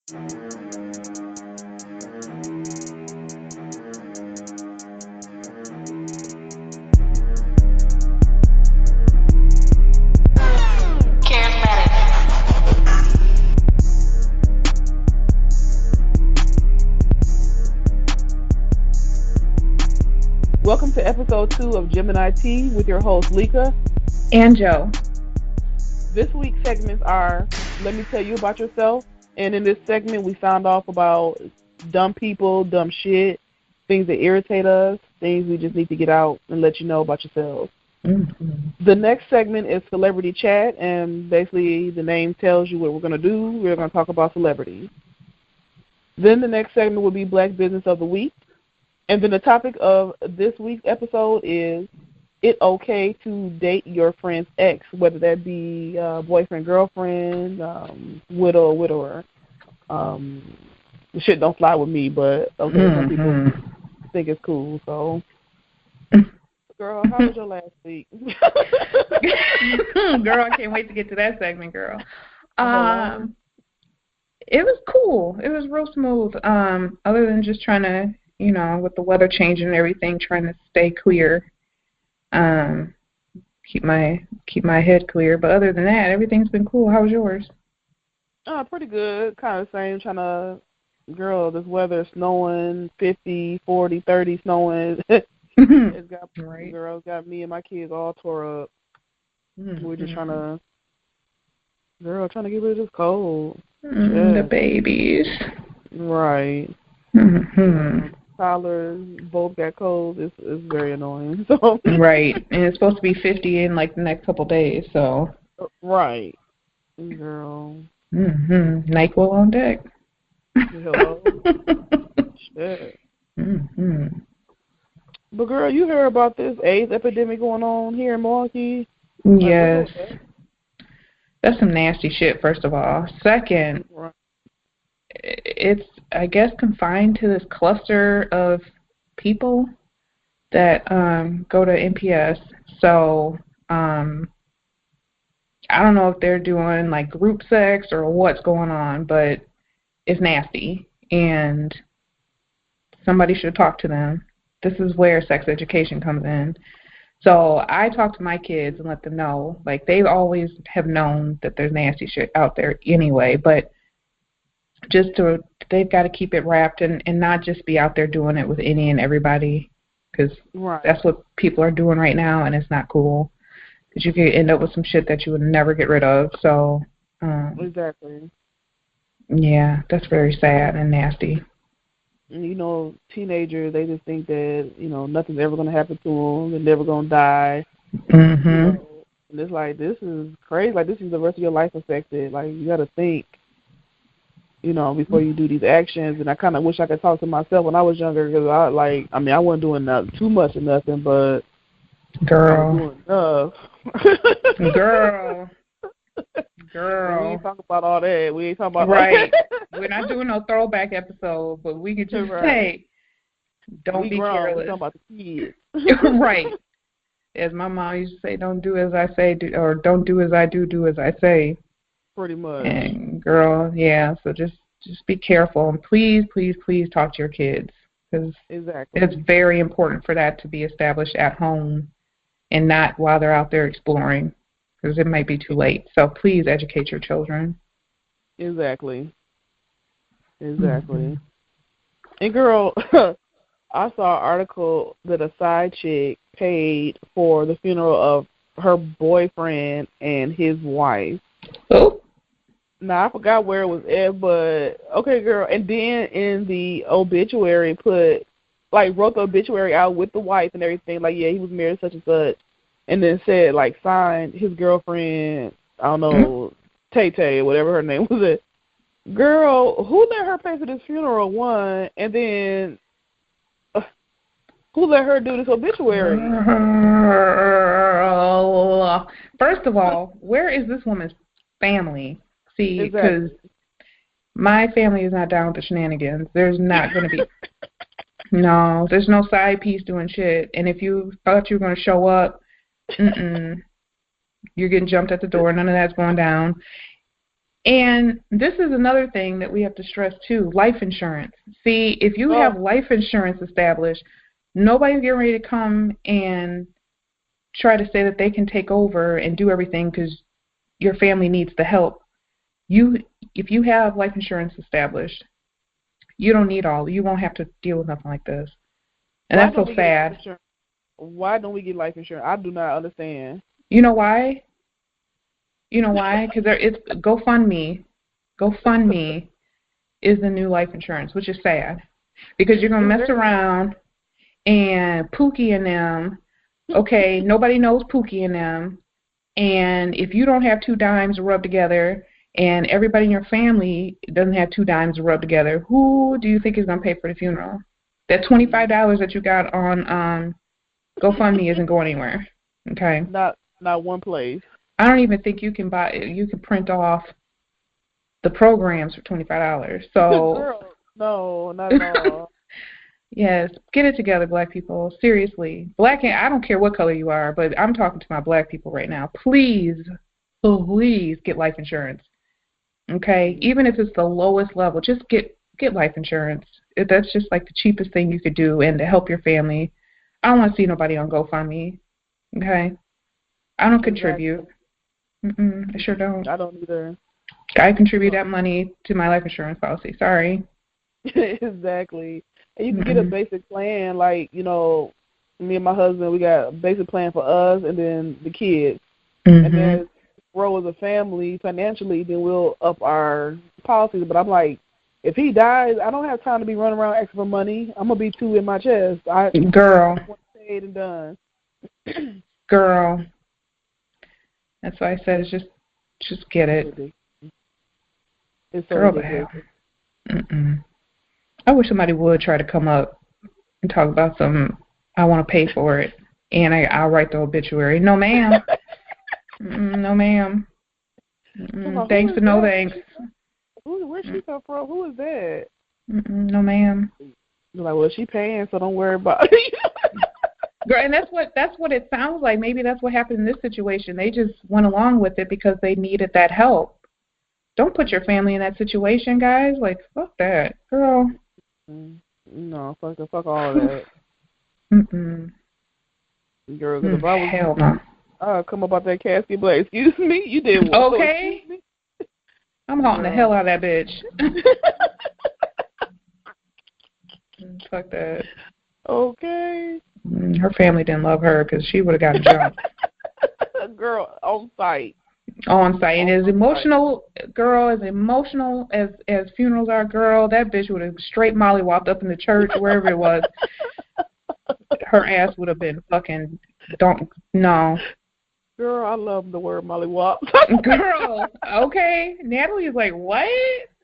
Welcome to episode 2 of Gemini Tea with your host, Lika. And Joe. This week's segments are Let Me Tell You About Yourself. And in this segment, we sound off about dumb people, dumb shit, things that irritate us, things we just need to get out and let you know about yourselves. Mm-hmm. The next segment is Celebrity Chat, and basically the name tells you what we're going to do. We're going to talk about celebrities. Then the next segment will be Black Business of the Week. And then the topic of this week's episode is it okay to date your friend's ex, whether that be boyfriend, girlfriend, widow, or widower. The shit don't fly with me, but okay, some people think it's cool. So, girl, how was your last week? Girl, I can't wait to get to that segment, girl. It was cool. It was real smooth. Other than just trying to, with the weather changing and everything, trying to stay clear. Keep my head clear. But other than that, everything's been cool. How was yours? Pretty good. Kind of the same. Trying to, girl, this weather snowing, 50, 40, 30 snowing. It's got right. Girl, got me and my kids all tore up. We're just trying to get rid of this cold. The babies. Right. Toddlers both got colds. It's very annoying. So right, and it's supposed to be 50 in like the next couple days. So right, girl. NyQuil on deck. Hello. Shit. But girl, you heard about this AIDS epidemic going on here in Milwaukee? Yes. That's some nasty shit. First of all. Second. Right. It's, I guess, confined to this cluster of people that go to NPS. So I don't know if they're doing like group sex or what's going on, but it's nasty, and somebody should talk to them. This is where sex education comes in. So I talk to my kids and let them know, like, they always have known that there's nasty shit out there anyway, but they've got to keep it wrapped and not just be out there doing it with any and everybody, because that's what people are doing right now, and it's not cool, because you could end up with some shit that you would never get rid of. So exactly. Yeah, that's very sad and nasty. Teenagers, they just think that nothing's ever going to happen to them, they're never going to die. And it's like, this is crazy. Like, this is the rest of your life affected. Like, you got to think before you do these actions. And I kind of wish I could talk to myself when I was younger, because I wasn't doing too much of nothing, but girl, I was doing enough. Girl. We ain't talking about all that. We ain't talking about right. We're not doing no throwback episode, but we can just say, don't be careless. We're talking about the kids. Right. As my mom used to say, don't do as I say, or don't do as I do, do as I say. Pretty much. And girl, yeah, so just be careful, and please talk to your kids, because it's very important for that to be established at home and not while they're out there exploring, because it might be too late. So please educate your children. Exactly. And girl, I saw an article that a side chick paid for the funeral of her boyfriend and his wife. Oh. Now, I forgot where it was at, but okay, girl. And then in the obituary wrote the obituary out with the wife and everything. Like, yeah, he was married such and such. And then said, like, signed his girlfriend, I don't know, Tay-Tay or whatever her name was. Girl, who let her pay for this funeral, one? And then who let her do this obituary? Girl. First of all, where is this woman's family? See, because my family is not down with the shenanigans. There's not going to be no, there's no side piece doing shit. And if you thought you were going to show up, you're getting jumped at the door. None of that's going down. And this is another thing that we have to stress too, life insurance. See, if you have life insurance established, nobody's getting ready to come and try to say that they can take over and do everything because your family needs the help. If you have life insurance established, you won't have to deal with nothing like this. And that's so sad. Why don't we get life insurance? I do not understand. You know why? Because it's GoFundMe. GoFundMe is the new life insurance, which is sad. Because you're going to mess around and Pookie and them, okay, nobody knows Pookie and them, and if you don't have 2 dimes to rub together and everybody in your family doesn't have 2 dimes to rub together, who do you think is going to pay for the funeral? That $25 that you got on GoFundMe isn't going anywhere, okay? Not one place. I don't even think you can print off the programs for $25. So Girl, no, not at all. Yes, get it together, black people. Seriously. I don't care what color you are, but I'm talking to my black people right now. Please get life insurance. Okay? Even if it's the lowest level, just get life insurance. That's just like the cheapest thing you could do and to help your family. I don't want to see nobody on GoFundMe. Okay? I don't contribute. I sure don't. I don't either. I contribute that money to my life insurance policy. Sorry. Exactly. And you can get a basic plan, like, me and my husband, we got a basic plan for us and then the kids. And then as we grow as a family financially, then we'll up our policies. But I'm like, if he dies, I don't have time to be running around asking for money. I'm going to be 2 in my chest. Girl. I want paid and done. Girl. That's why I said it's just get it. It's so ridiculous. I wish somebody would try to come up and talk about I want to pay for it, and I'll write the obituary. No, ma'am. No, ma'am. Thanks but no thanks. Where'd she come from? Who is that? No, ma'am. You're like, well, she paying, so don't worry about it. Girl, and that's what it sounds like. Maybe that's what happened in this situation. They just went along with it because they needed that help. Don't put your family in that situation, guys. Like, fuck that, girl. No, fuck all that. Girl, because if I was hell no. Come up out that casket, but excuse me, you did what? Okay. I'm haunting the hell out of that bitch. Fuck that. Okay. Her family didn't love her because she would have gotten jumped. Girl, on site. On site. And as emotional as funerals are, girl, that bitch would have straight mollywopped up in the church, wherever it was. Her ass would have been fucking, no. Girl, I love the word mollywop. Girl, okay. Natalie's like, what?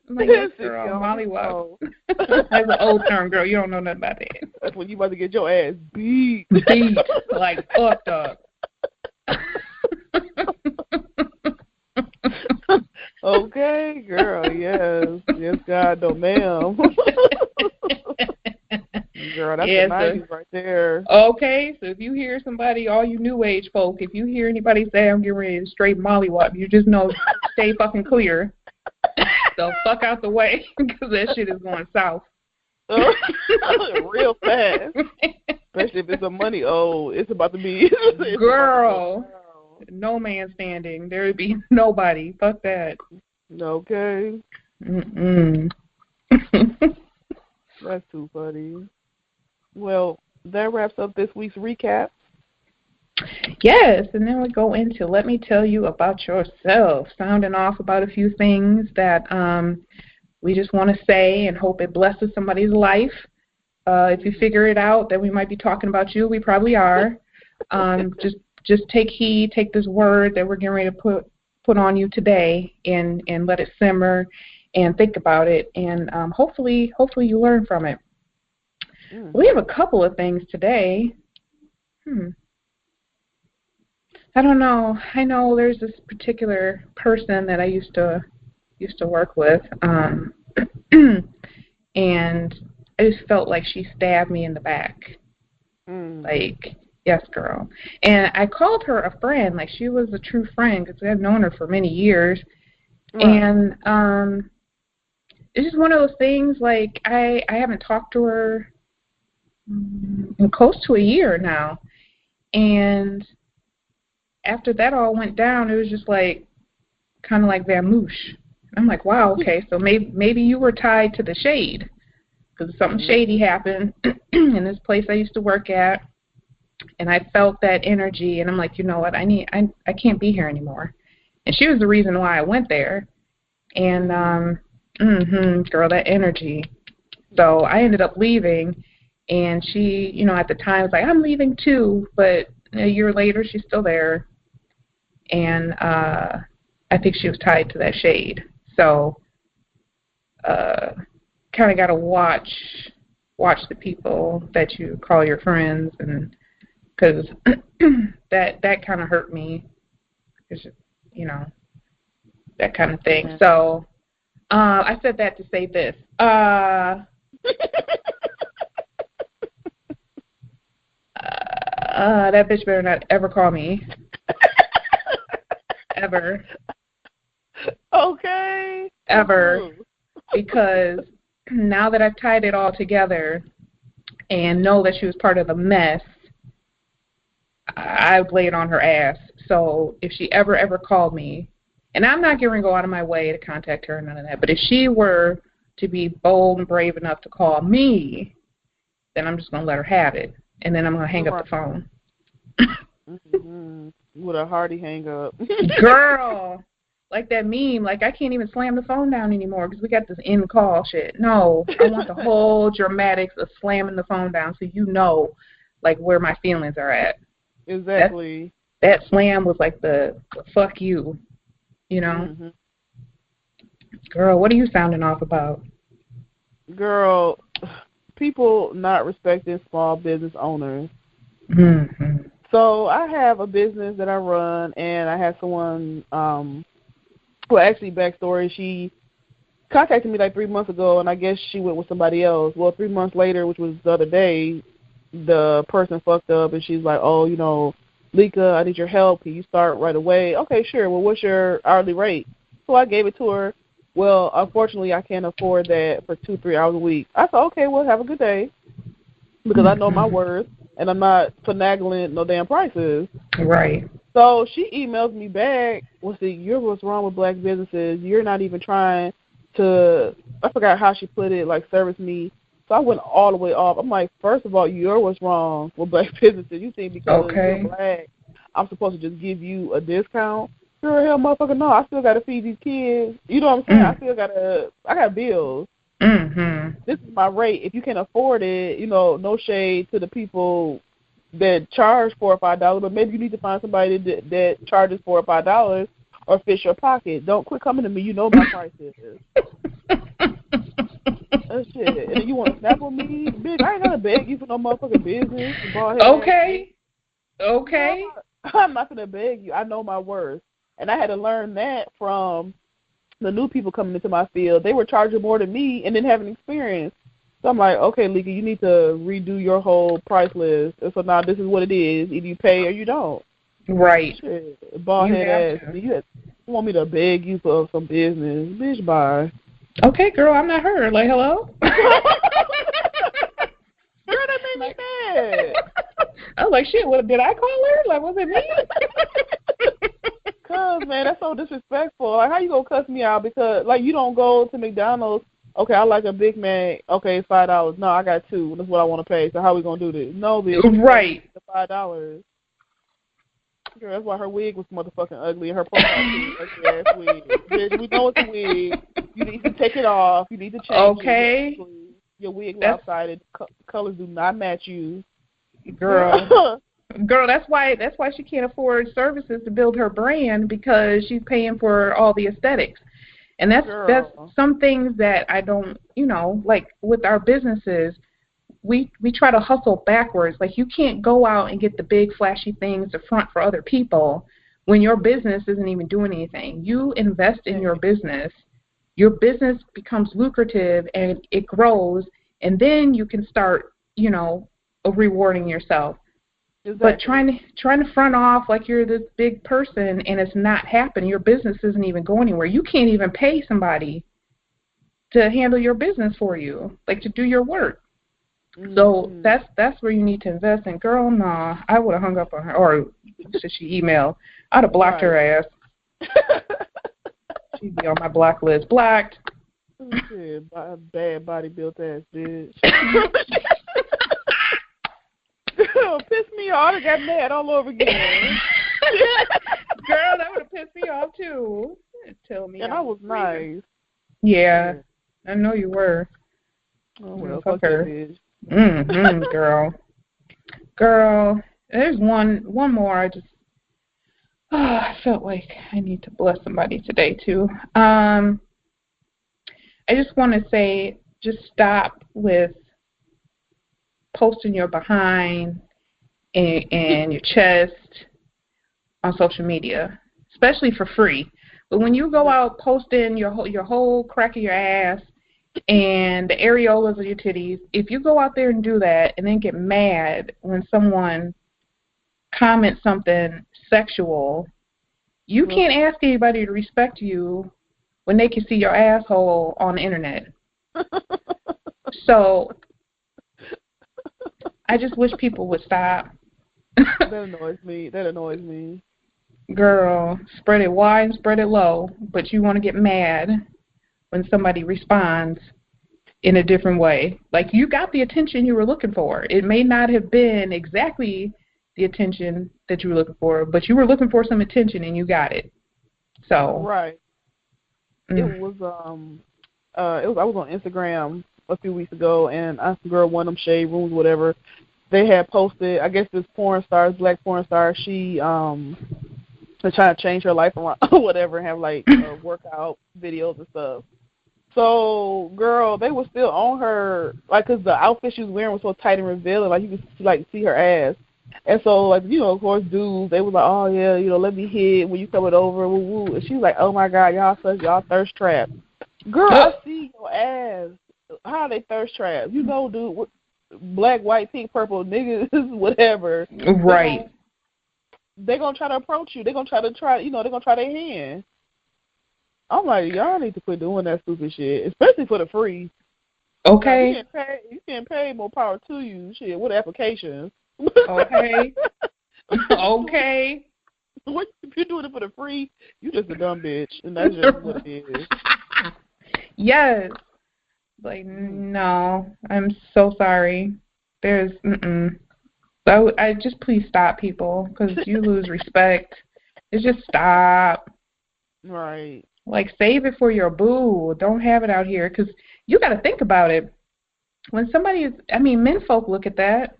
I'm like, yes, girl, mollywop. That's an old term, girl. You don't know nothing about that. That's when you about to get your ass beat. Like fucked up. Okay, girl, yes. Yes, God, no, ma'am. Girl, that's the 90s right there. Okay, so if you hear somebody, all you new age folk, if you hear anybody say I'm getting ready to straight mollywop, you just know stay fucking clear. So fuck out the way because that shit is going south. Real fast. Especially if it's a money it's about to be. Girl, no man standing. There would be nobody. Fuck that. Okay. That's too funny. Well, that wraps up this week's recap. Yes, and then we go into let me tell you about yourself, sounding off about a few things that we just want to say and hope it blesses somebody's life. If you figure it out that we might be talking about you, we probably are. Just take heed, take this word that we're getting ready to put on you today and let it simmer and think about it, and hopefully you learn from it. We have a couple of things today. I don't know. I know there's this particular person that I used to work with, and I just felt like she stabbed me in the back. Like, yes, girl. And I called her a friend, like she was a true friend because I've known her for many years. Right. And it's just one of those things, like, I haven't talked to her in close to a year now. And after that all went down, it was just like, kind of like Vamoosh. I'm like, wow, okay, so maybe you were tied to the shade, because something shady happened in this place I used to work at, and I felt that energy, and I'm like, you know what, I can't be here anymore. And she was the reason why I went there. And girl, that energy. So I ended up leaving, and she, at the time was like, I'm leaving too, but a year later she's still there. And I think she was tied to that shade. So kind of got to watch the people that you call your friends, and because that kind of hurt me, because that kind of thing. Yeah. So I said that to say this. That bitch better not ever call me. Ever. Okay. Ever. Because now that I've tied it all together and know that she was part of the mess, I would lay it on her ass. So if she ever called me, and I'm not going to go out of my way to contact her or none of that, but if she were to be bold and brave enough to call me, then I'm just going to let her have it. And then I'm going to hang up the phone. With a hearty hang up. Girl, like that meme, like I can't even slam the phone down anymore because we got this end call shit. No, I want the whole dramatics of slamming the phone down so like where my feelings are at. Exactly. That slam was like the fuck you, Girl, what are you sounding off about? Girl, people not respecting small business owners. So I have a business that I run, and I had someone, actually, backstory, she contacted me like 3 months ago, and I guess she went with somebody else. Well, 3 months later, which was the other day, the person fucked up, and she's like, oh, Lika, I need your help. Can you start right away? Okay, sure. Well, what's your hourly rate? So I gave it to her. Well, unfortunately, I can't afford that for 2-3 hours a week. I said, okay, well, have a good day, because I know my worth. And I'm not finagling no damn prices. Right. So she emails me back, well, see, you're what's wrong with black businesses. You're not even trying to, I forgot how she put it, like, service me. So I went all the way off. I'm like, first of all, you're what's wrong with black businesses. You think because you're black, I'm supposed to just give you a discount? Sure, hell, motherfucker, no. I still got to feed these kids. You know what I'm saying? I got bills. This is my rate. If you can afford it, no shade to the people that charge $4 or $5, but maybe you need to find somebody that charges $4 or $5 or fish your pocket. Don't quit coming to me. You know my prices. That shit. And then you want to snap on me? Bitch, I ain't got to beg you for no motherfucking business. Okay. I'm not going to beg you. I know my worth. And I had to learn that from the new people coming into my field. They were charging more than me and didn't have an experience. So I'm like, okay, Lika, you need to redo your whole price list. And so now this is what it is. Either you pay or you don't. Right. Shit, bald-head ass. You want me to beg you for some business. Bitch, bye. Okay, girl, I'm not her. Like, hello? Girl, that made me mad. I was like, shit, what did I call her? Like, was it me? Cause, man, that's so disrespectful. Like, how you gonna cuss me out because, like, you don't go to McDonald's, okay, I like a Big Mac, okay, it's $5. No, I got 2. That's what I want to pay. So how we gonna do this? No, bitch. Right. The $5. Girl, that's why her wig was motherfucking ugly and her profile was ugly ass wig. Bitch, we know it's a wig. You need to take it off. You need to change it. Your wig lopsided. Colors do not match you. Girl. Girl, that's why she can't afford services to build her brand, because she's paying for all the aesthetics. And that's some things that I don't, like with our businesses, we try to hustle backwards. Like, you can't go out and get the big flashy things to front for other people when your business isn't even doing anything. You invest in your business becomes lucrative and it grows, and then you can start, rewarding yourself. Exactly. But trying to front off like you're this big person and it's not happening. Your business isn't even going anywhere. You can't even pay somebody to handle your business for you, like to do your work. So that's where you need to invest in. Girl, nah, I would have hung up on her, or should she email? I'd have blocked her ass. She'd be on my block list. Blocked. Bad body built ass bitch. Pissed me off. I got mad all over again. Girl, that would have pissed me off too. Tell me. And I was nice. Yeah, I know you were. Oh well, fuck her. Bitch. Girl. There's one more. I felt like I need to bless somebody today too. I just want to say, just stop with posting your behind and your chest on social media, especially for free. But when you go out posting your whole crack of your ass and the areolas of your titties, if you go out there and do that and then get mad when someone comments something sexual, you can't ask anybody to respect you when they can see your asshole on the internet. So I just wish people would stop. That annoys me. Girl, spread it wide and spread it low, but you want to get mad when somebody responds in a different way. Like, you got the attention you were looking for. It may not have been exactly the attention that you were looking for, but you were looking for some attention and you got it. So right. It was I was on Instagram a few weeks ago, and I saw a girl, one of them shade rooms, whatever. They had posted, I guess this black porn star, she was trying to change her life around or whatever, and have like workout videos and stuff. So, girl, they were still on her, like, 'cause the outfit she was wearing was so tight and revealing, like, you could, like, see her ass. And so, like, you know, of course, dudes, they was like, oh, yeah, you know, let me hit when you coming over, woo, woo. And she was like, oh, my God, y'all thirst trapped. Girl, I see your ass. How are they thirst trapped? You know, dude, black, white, pink, purple, niggas, whatever. Right. They're going to try to approach you. They're going to try, you know, they're going to try their hand. I'm like, y'all need to quit doing that stupid shit, especially for the free. Okay. Like, you getting paid, more power to you. Shit, what applications? Okay. Okay. What, if you're doing it for the free, you just a dumb bitch, and that's just what it is. Yes. Like, no, I'm so sorry. There's, So I just please stop, people, because you lose respect. It's just stop. Right. Like, save it for your boo. Don't have it out here, because you got to think about it. When somebody is, I mean, men folk look at that.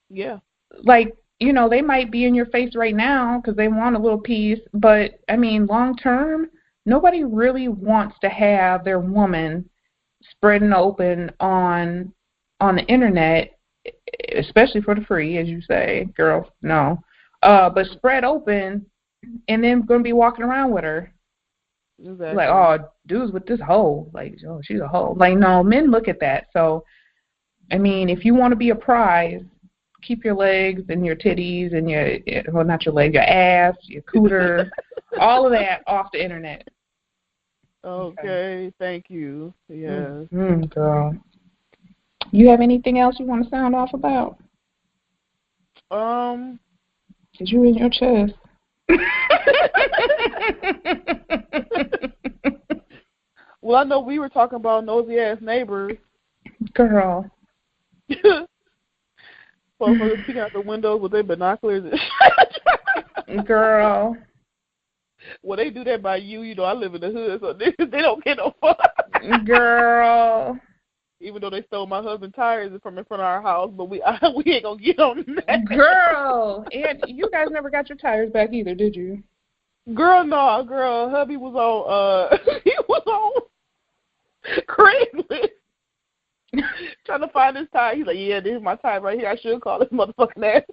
Yeah. Like, you know, they might be in your face right now because they want a little piece, but, I mean, long term, nobody really wants to have their woman spreading open on the internet, especially for the free, as you say, girl, no. But spread open and then going to be walking around with her. Exactly. Like, oh, dudes with this hoe. Like, oh, she's a hoe. Like, no, men look at that. So, I mean, if you want to be a prize, keep your legs and your titties and well, not your legs, your ass, your cooter, all of that off the internet. Okay, thank you. Yes. Girl. You have anything else you want to sound off about? Because you're in your chest. Well, I know we were talking about nosy-ass neighbors. Girl. Motherfuckers peeking out the windows with their binoculars. Girl. Well, they do that by you. You know, I live in the hood, so they don't get no fuck. Girl. Even though they stole my husband's tires from in front of our house, but we ain't gonna get on that. Girl. And you guys never got your tires back either, did you? Girl, no. Girl, hubby was on, he was on Craigslist trying to find his tire. He's like, yeah, this is my tire right here. I should call this motherfucking ass.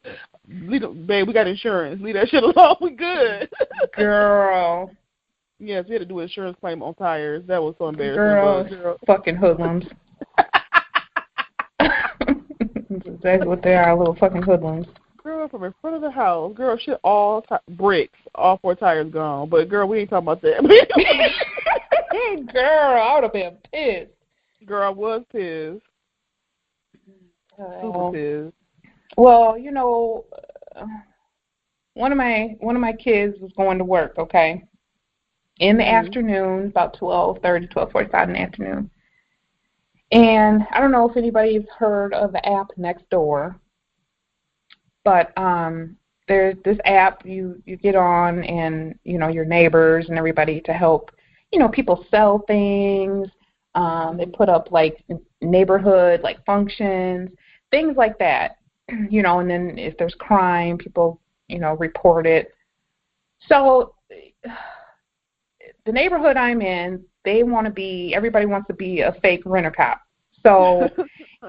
Babe, we got insurance. Leave that shit alone. We good. Girl. Yes, we had to do an insurance claim on tires. That was so embarrassing. Girl. Fucking hoodlums. That's exactly what they are, little fucking hoodlums. girl, from in front of the house. Girl, shit, all bricks, all 4 tires gone. But, girl, we ain't talking about that. Girl, I would have been pissed. Girl, I was pissed. Super pissed. Well, you know, one of my kids was going to work, okay, in the afternoon, about 12:30, 12:45 in the afternoon. And I don't know if anybody's heard of the app Nextdoor, but there's this app you get on, and, you know, your neighbors and everybody to help, you know, people sell things. They put up, like, neighborhood, like, functions, things like that, you know, and then if there's crime, people, you know, report it. So the neighborhood I'm in, everybody wants to be a fake rent-a-cop. So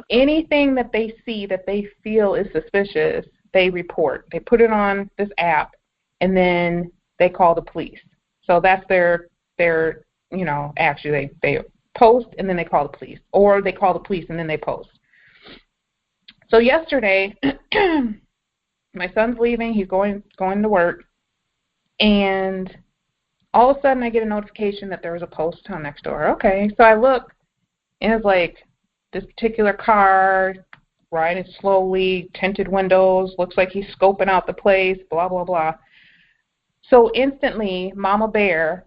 anything that they see that they feel is suspicious, they report. They put it on this app, and then they call the police. So that's their you know, actually they post, and then they call the police. Or they call the police, and then they post. So yesterday, my son's leaving. He's going to work. And all of a sudden, I get a notification that there was a post on Nextdoor. Okay, so I look, and it's like this particular car, riding slowly, tinted windows, looks like he's scoping out the place, blah, blah, blah. So instantly, Mama Bear,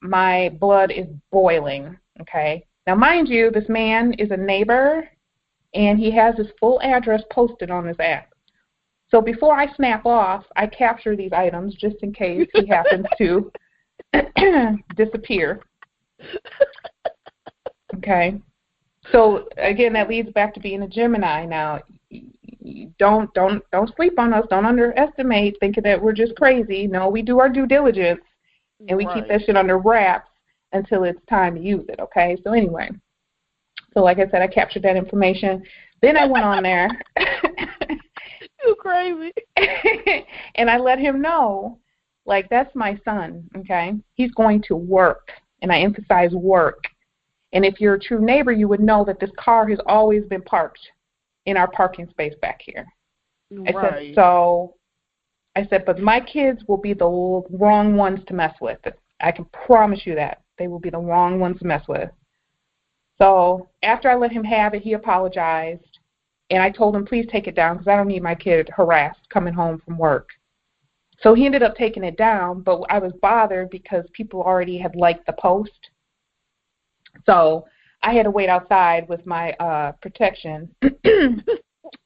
my blood is boiling, okay? Now, mind you, this man is a neighbor, and he has his full address posted on his app. So before I snap off, I capture these items just in case he happens to disappear. Okay. So again, that leads back to being a Gemini. Now, don't sleep on us. Don't underestimate thinking that we're just crazy. No, we do our due diligence, and we keep that shit under wraps until it's time to use it. Okay. So anyway, so like I said, I captured that information. Then I went on there. You crazy. And I let him know, like, that's my son. Okay. He's going to work, and I emphasize work. And if you're a true neighbor, you would know that this car has always been parked in our parking space back here. Right. I said, but my kids will be the wrong ones to mess with. I can promise you that. They will be the wrong ones to mess with. So after I let him have it, he apologized. And I told him, please take it down because I don't need my kid harassed coming home from work. So he ended up taking it down, but I was bothered because people already had liked the post. So I had to wait outside with my protection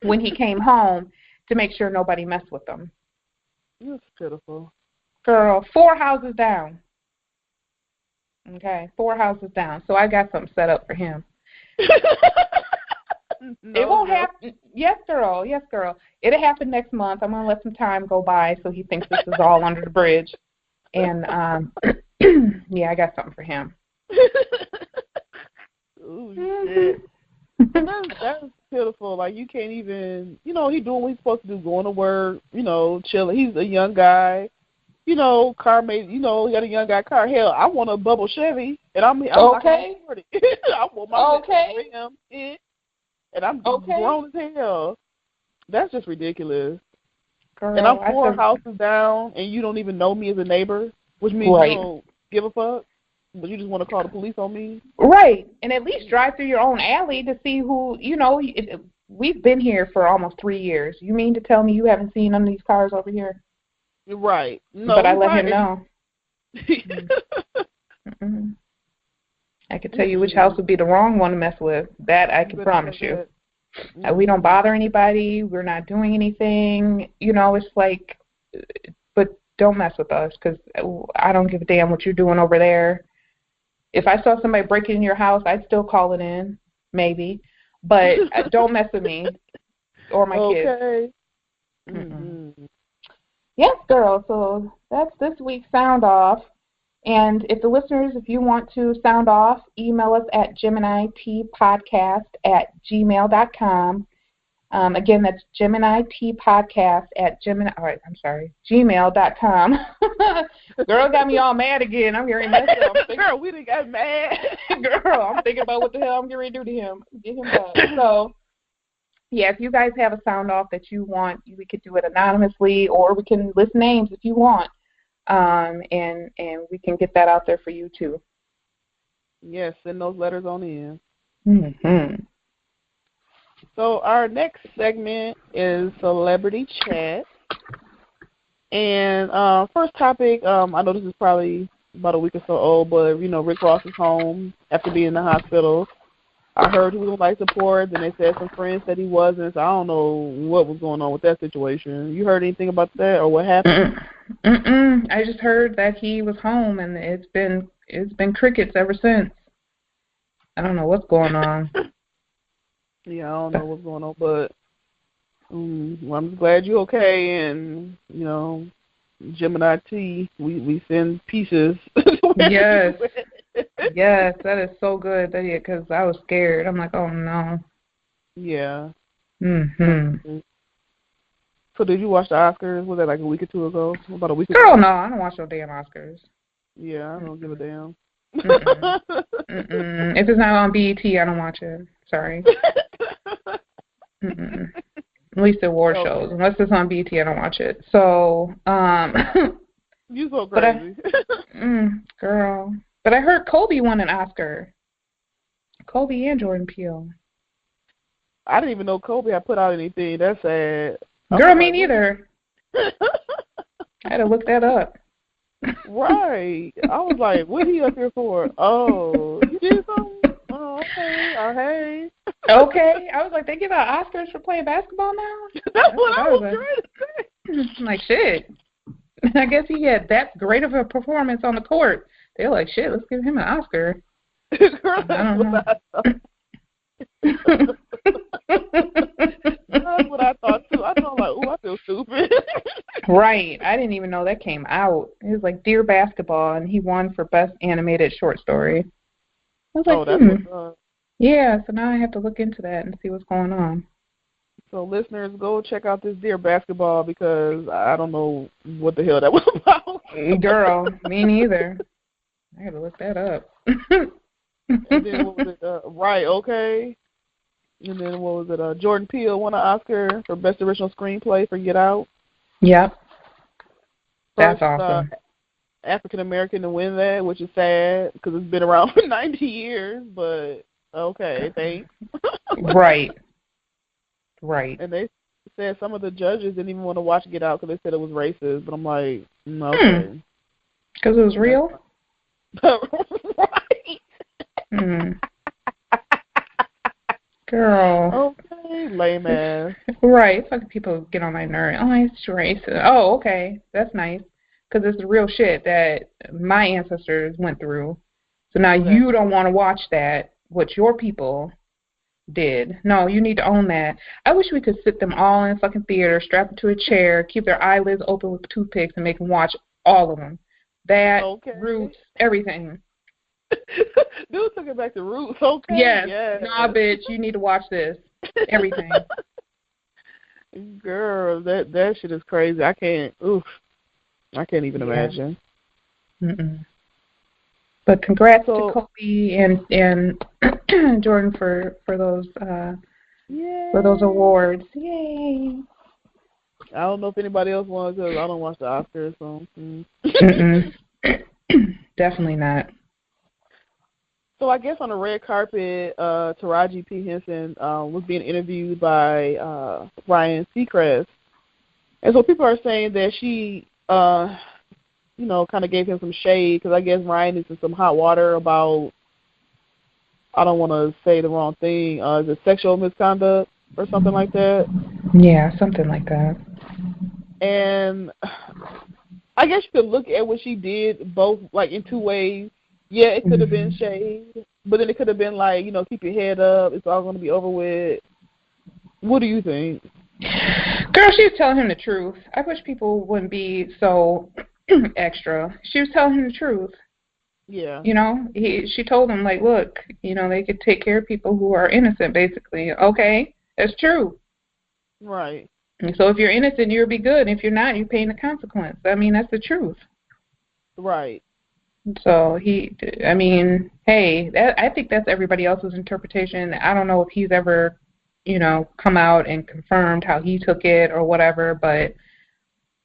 when he came home to make sure nobody messed with him. That's pitiful. Girl, 4 houses down. Okay, 4 houses down. So I got something set up for him. It won't happen. Yes, girl. Yes, girl. It'll happen next month. I'm going to let some time go by so he thinks this is all under the bridge. And, yeah, I got something for him. Ooh, shit. That's pitiful. Like, you can't even, you know, he's doing what he's supposed to do, going to work, you know, chilling. He's a young guy, you know, car made, you know, he got a young guy car. Hell, I want a bubble Chevy, and I'm okay. I want my okay. And I'm grown as hell. That's just ridiculous. Girl, and I'm 4 houses down, and you don't even know me as a neighbor, which means you don't give a fuck. But you just want to call the police on me? Right. And at least drive through your own alley to see who, you know, we've been here for almost 3 years. You mean to tell me you haven't seen none of these cars over here? Right. No, but I let him know. I could tell you which house would be the wrong one to mess with. That I can promise you. We don't bother anybody. We're not doing anything. You know, it's like, but don't mess with us because I don't give a damn what you're doing over there. If I saw somebody breaking in your house, I'd still call it in, maybe. But don't mess with me or my kids. Mm-hmm. Yes, girl. So that's this week's Sound Off. And if the listeners, if you want to sound off, email us at GeminiTpodcast@gmail.com. Again, that's GeminiTpodcast@gmail.com. Girl got me all mad again. I'm getting ready to mess up. Girl, we done got mad. Girl, I'm thinking about what the hell I'm getting ready to do to him. Get him back. So, yeah, if you guys have a sound off that you want, we could do it anonymously, or we can list names if you want, and we can get that out there for you too. Yes, send those letters on in. Mm-hmm. So our next segment is Celebrity Chat. And first topic, I know this is probably about a week or so old, but, Rick Ross is home after being in the hospital. I heard he was on life support, then they said some friends said he wasn't, so I don't know what was going on with that situation. You heard anything about that or what happened? I just heard that he was home, and it's been crickets ever since. I don't know what's going on. Yeah, I don't know what's going on, but well, I'm just glad you're okay, and, Gemini T, we send pieces. Yes. Yes, that is so good. Because I was scared. I'm like, oh no. Yeah. Mm-hmm. So did you watch the Oscars? Was that like a week or two ago? About a week ago? Girl, no, I don't watch no damn Oscars. Yeah, I don't give a damn. If it's not on BET, I don't watch it. Sorry. At least the award shows. Unless it's on BET, I don't watch it. So, you so crazy. Girl. But I heard Kobe won an Oscar. Kobe and Jordan Peele. I didn't even know Kobe had put out anything. That's sad. Girl, me neither. I had to look that up. Right. I was like, what are you up here for? Oh, you did something? Oh, okay. Oh, hey. Okay. I was like, they give out Oscars for playing basketball now? That's what I was trying to say. I'm like, shit. I guess he had that great of a performance on the court. They're like, shit, let's give him an Oscar. Girl, that's what I thought too. I thought like, ooh, I feel stupid. Right. I didn't even know that came out. It was like Dear Basketball, and he won for Best Animated Short Story. I was like, that's what's up. Yeah, so now I have to look into that and see what's going on. So listeners, go check out this Dear Basketball because I don't know what the hell that was about. Girl, me neither. I had to look that up. And then what was it? Right, okay. And then what was it? Jordan Peele won an Oscar for Best Original Screenplay for Get Out. Yep. First, that's awesome. African American to win that, which is sad because it's been around for 90 years. But okay, thanks. Right. Right. And they said some of the judges didn't even want to watch Get Out because they said it was racist. But I'm like, okay. Because it was real? Right. Girl. Okay, lame ass. Right. It's like people get on my nerve. Oh, it's racist. Oh, okay. That's nice. Because it's the real shit that my ancestors went through. So now you don't want to watch that, what your people did. No, you need to own that. I wish we could sit them all in a fucking theater, strap them to a chair, keep their eyelids open with toothpicks, and make them watch all of them. That, Roots, everything. Dude took it back to Roots. Okay. Yes. Nah, bitch, you need to watch this. Everything. Girl, that shit is crazy. I can't even imagine. But congrats to Kobe and Jordan for those awards. Yay! I don't know if anybody else won because I don't watch the Oscars. So. Definitely not. So I guess on the red carpet, Taraji P. Henson was being interviewed by Ryan Seacrest. And so people are saying that she, kind of gave him some shade because I guess Ryan is in some hot water about, I don't want to say the wrong thing, is it sexual misconduct or something like that? Yeah, something like that. And I guess you could look at what she did both, like, in two ways. Yeah, it could have been shade, but then it could have been like, keep your head up. It's all going to be over with. What do you think? Girl, she was telling him the truth. I wish people wouldn't be so extra. She was telling him the truth. Yeah. She told him, like, look, they could take care of people who are innocent, basically. Okay, that's true. Right. And so if you're innocent, you'll be good. If you're not, you're paying the consequence. I mean, that's the truth. Right. So hey, I think that's everybody else's interpretation. I don't know if he's ever come out and confirmed how he took it or whatever. But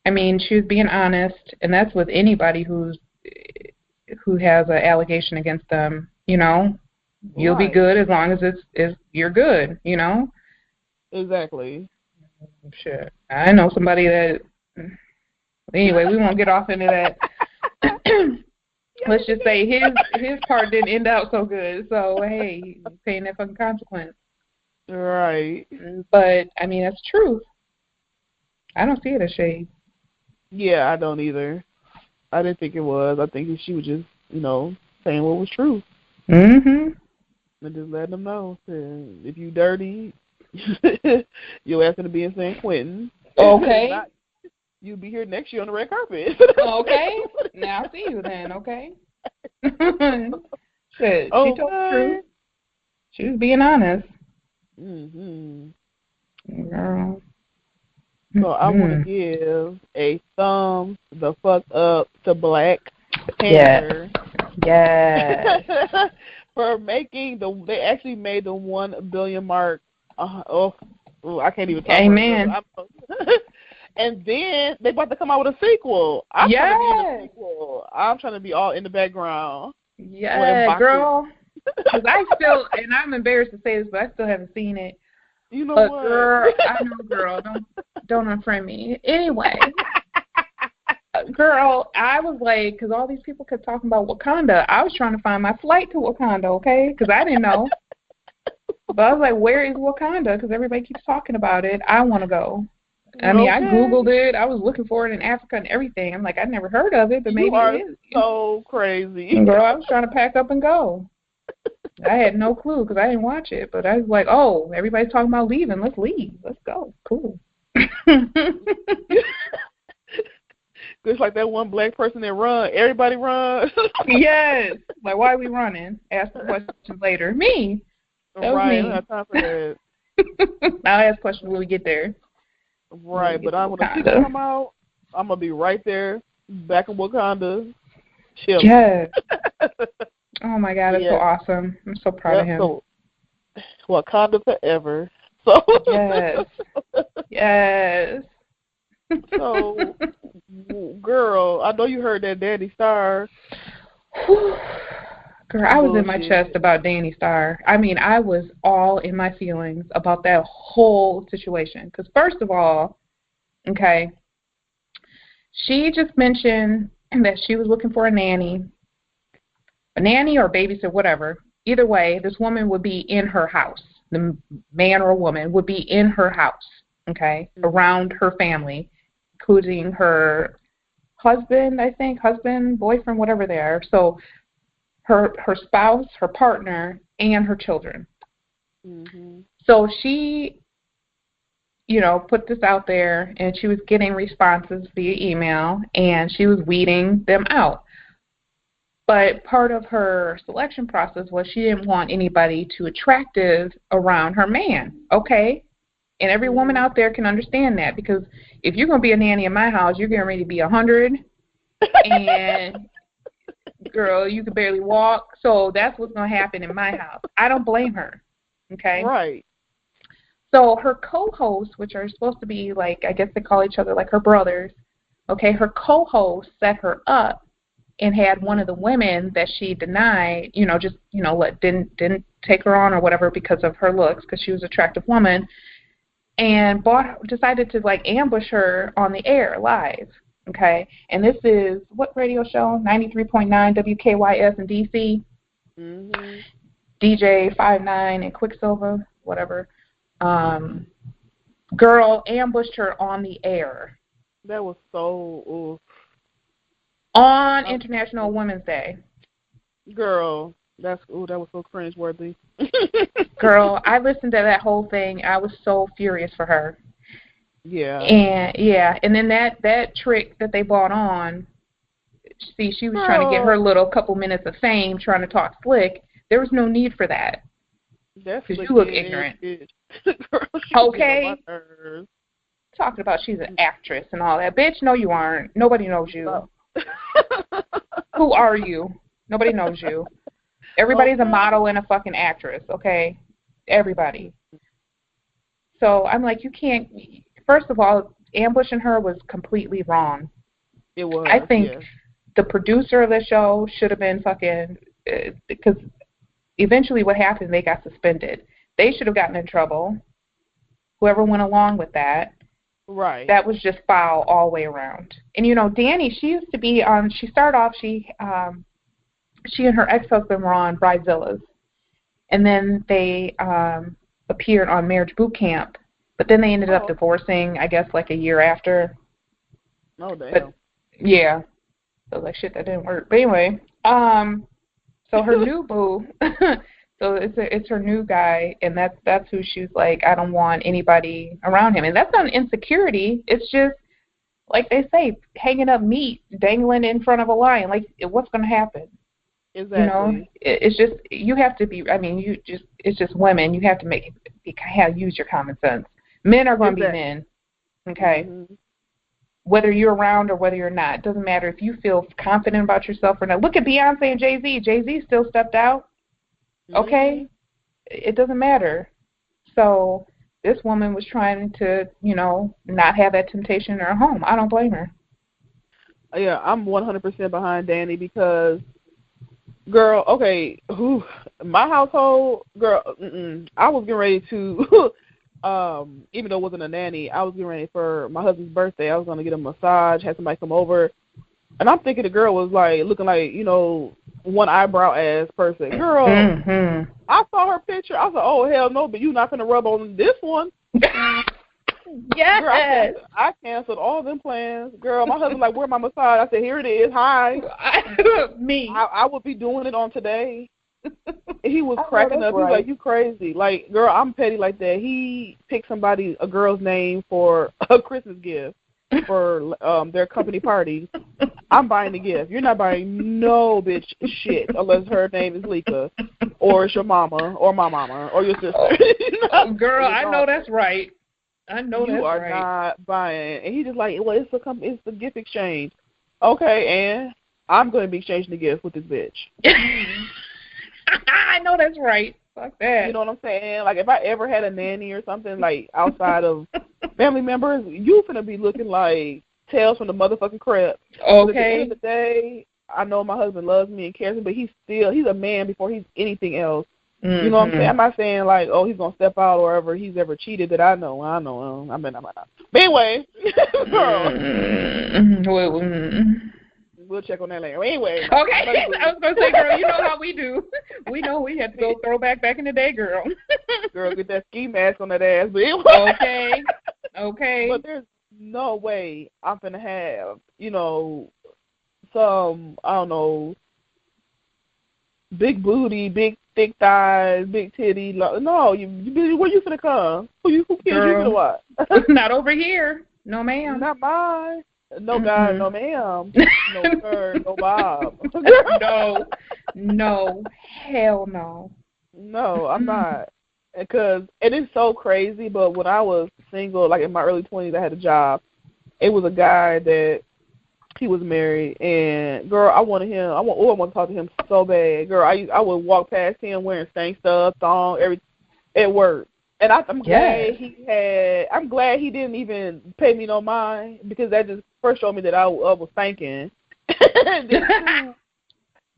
I mean, she was being honest, and that's with anybody who has an allegation against them. You'll be good as long as you're good. Exactly. Shit, I know somebody that. Anyway, we won't get off into that. Let's just say his part didn't end out so good. So hey, he's paying that fucking consequence. Right. But I mean, that's truth. I don't see it as shade. Yeah, I don't either. I didn't think it was. I think she was just, saying what was true. Mhm. And just letting them know that if you dirty, you're asking to be in San Quentin. Okay. Not, you'll be here next year on the red carpet. Okay. Now I'll see you then. Okay. Shit, she told the truth. She was being honest. Mhm. Girl. So I want to give a thumbs the fuck up to Black Panther. Yes. For making they actually made the 1 billion mark. I can't even talk. Amen. And then they about to come out with a sequel. I'm trying to be in the sequel. I'm trying to be all in the background. Yeah, girl. Because and I'm embarrassed to say this, but I still haven't seen it. You know but what? Girl, I know, girl. Don't unfriend me. Anyway, girl, I was like, because all these people kept talking about Wakanda. I was trying to find my flight to Wakanda, okay? Because I didn't know. But I was like, where is Wakanda? Because everybody keeps talking about it. I want to go. I mean, I Googled it. I was looking for it in Africa and everything. I'm like, I'd never heard of it, but maybe it is. So crazy. Girl, I was trying to pack up and go. I had no clue because I didn't watch it, but I was like, oh, everybody's talking about leaving. Let's leave. Let's go. Cool. Just like that one black person that run. Everybody run. Yes. Like, why are we running? Ask the questions later. Me. That was me. I don't have time for that. I'll ask questions when we get there. Right, but when the people come out, I'm going to be right there, back in Wakanda, chilling. Yes. Oh, my God, it's so awesome. I'm so proud of him. So, Wakanda forever. So Yes. Yes. So, girl, I know you heard that Danny Starr. Girl, I was in my chest about Danny Starr. I mean, I was all in my feelings about that whole situation. Because first of all, okay, she just mentioned that she was looking for a nanny or babysitter, whatever. Either way, this woman would be in her house. The man or woman would be in her house, okay, around her family, including her husband, I think, boyfriend, whatever they are. So her spouse, her partner, and her children. Mm-hmm. So she, put this out there, and she was getting responses via email, and she was weeding them out. But part of her selection process was she didn't want anybody too attractive around her man, okay? And every woman out there can understand that, because if you're going to be a nanny in my house, you're getting ready to be 100, and girl, you can barely walk. So that's what's going to happen in my house. I don't blame her, okay? Right. So her co-hosts, which are supposed to be like, I guess they call each other like her brothers, okay, her co-host set her up and had one of the women that she denied, didn't take her on or whatever because of her looks, because she was an attractive woman, and decided to like ambush her on the air live. Okay, and this is what radio show? 93.9 WKYS in DC. Mm-hmm. DJ 5'9" and Quicksilver, whatever. Girl ambushed her on the air. That was so. On International Women's Day. Girl, that was so cringeworthy. Girl, I listened to that whole thing. I was so furious for her. Yeah. And then that trick that they bought on, see, she was trying to get her little couple minutes of fame, trying to talk slick. There was no need for that. Because you look ignorant. Girl, okay. Talking about she's an actress and all that. Bitch, no you aren't. Nobody knows you. Who are you? Nobody knows you. Everybody's a model and a fucking actress, okay? Everybody. So I'm like, you can't. First of all, ambushing her was completely wrong. It was. I think the producer of the show should have been fucking, because eventually what happened, they got suspended. They should have gotten in trouble. Whoever went along with that. Right. That was just foul all the way around. And you know, Danny, she used to be on. She started off. She and her ex-husband were on Bridezillas, and then they appeared on Marriage Boot Camp. But then they ended up divorcing, I guess, like a year after. Oh, damn. But, yeah. So I was like, shit, that didn't work. But anyway, so her new boo, so it's her new guy, and that's who she's like, I don't want anybody around him. And that's not an insecurity. It's just, like they say, hanging up meat, dangling in front of a lion. Like, what's going to happen? Exactly. You know, it's just, you have to be, I mean, it's just women. You have to use your common sense. Men are going to be men, okay? Mm-hmm. Whether you're around or whether you're not. It doesn't matter if you feel confident about yourself or not. Look at Beyonce and Jay-Z. Jay-Z still stepped out, okay? Mm-hmm. It doesn't matter. So this woman was trying to, you know, not have that temptation in her home. I don't blame her. Yeah, I'm 100% behind Danny because, girl, okay, my household, girl, I was getting ready to... even though it wasn't a nanny, I was getting ready for my husband's birthday. I was going to get a massage, had somebody come over. And I'm thinking the girl was like, looking like, you know, one eyebrow ass person. Girl, I saw her picture. I said, oh, hell no, but you not going to rub on this one. Yes. Girl, I canceled all them plans. Girl, my husband like, where my massage? I said, here it is. Hi. Me. I would be doing it on today. He was cracking up. He was like, you crazy. Like, girl, I'm petty like that. He picked a girl's name for a Christmas gift for their company party. I'm buying the gift. You're not buying no bitch shit unless her name is Lika or it's your mama or my mama or your sister. Girl, I know that's right. I know that's right. You are not buying. And he just like, well, it's the gift exchange. Okay, and I'm going to be exchanging the gift with this bitch. I know that's right. Fuck that. You know what I'm saying? Like, if I ever had a nanny or something, like, outside of family members, you finna be looking like Tales from the motherfucking Crypt. Okay. At the end of the day, I know my husband loves me and cares me, but he's a man before he's anything else. Mm-hmm. You know what I'm saying? I'm not saying, like, oh, he's going to step out or whatever he's ever cheated that I know. I might not. But anyway, we'll check on that later. Anyway. Okay. I was going to say, girl, you know how we do. We know we had to go throwback back in the day, girl. Girl, get that ski mask on that ass. But anyway. Okay. But there's no way I'm going to have, you know, some, I don't know, big booty, big thick thighs, big titty. No, where you finna come? Who kids you finna what? Not over here. No, ma'am. Not mine. No, God, no, ma'am. No, sir, no, Bob. No, hell no. No, I'm not. And it's so crazy, but when I was single, like in my early 20s, I had a job. It was a guy that he was married, and girl, I want to talk to him so bad. Girl, I would walk past him wearing stank stuff, thong, everything at work. And I'm glad he didn't even pay me no mind, because that just first showed me that I was thinking.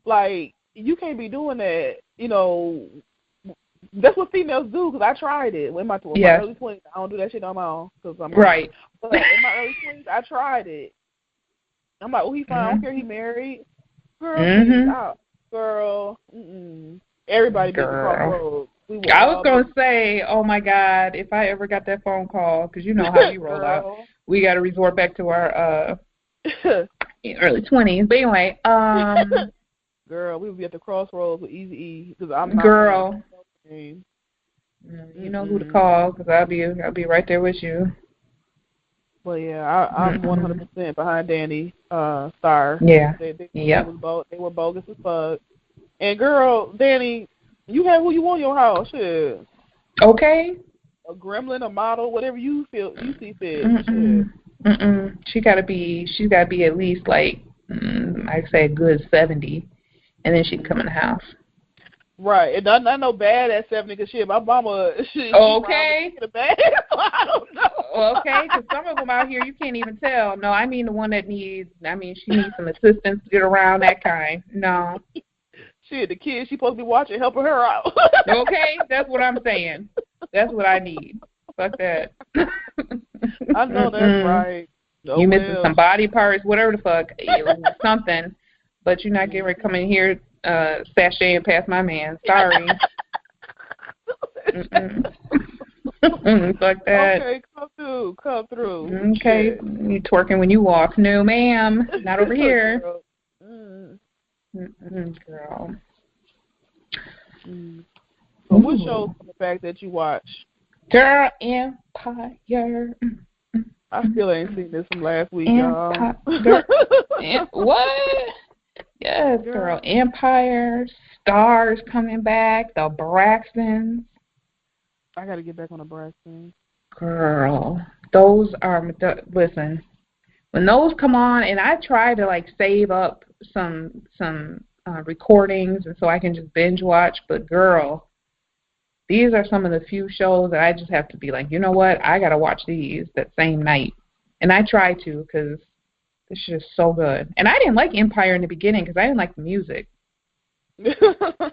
Like, you can't be doing that. You know, that's what females do, because I tried it in my early 20s. I don't do that shit on my own, because I'm right. But in my early 20s, I tried it. I'm like, oh, he fine. I don't care. He married. Girl, girl. Everybody been crossroads. I was going to say, oh, my God, if I ever got that phone call, because you know how you roll out, we got to resort back to our early 20s. But anyway. Girl, we would be at the crossroads with Eazy-E, because I'm not. Girl. You know who to call, because I'll be right there with you. Well, yeah, I'm 100% behind Danny Star. Yeah. They were bogus as fuck. And girl, Danny, you have who you want in your house. Shit. Okay. A gremlin, a model, whatever you see fit. She's gotta be at least like I'd say a good 70, and then she'd come in the house. Right, and I'm not no bad at 70 because shit, my mama, she okay. the bad, so I don't know. Okay, because some of them out here you can't even tell. No, I mean the one that needs. I mean she needs some assistance to get around that kind. No. Shit, the kid she supposed to be watching, helping her out. Okay, that's what I'm saying. That's what I need. Fuck that. I know that's right. No, you missing some body parts, whatever the fuck, something. But you're not getting ready to come in here sashaying past my man. Sorry. Fuck that. Okay, come through. Okay, shit. You twerking when you walk. No, ma'am, not over here. Girl. Girl. So what shows the fact that you watch? Girl, Empire. I still ain't seen this from last week, Empire. y'all. What? Yes, girl. Empire. Stars coming back. The Braxtons. I gotta get back on the Braxtons. Girl, those are, listen, when those come on, and I try to like save up some recordings and so I can just binge watch, but girl, these are some of the few shows that I just have to be like, you know what, I gotta watch these that same night. And I try to because this shit is so good. And I didn't like Empire in the beginning because I didn't like the music. Because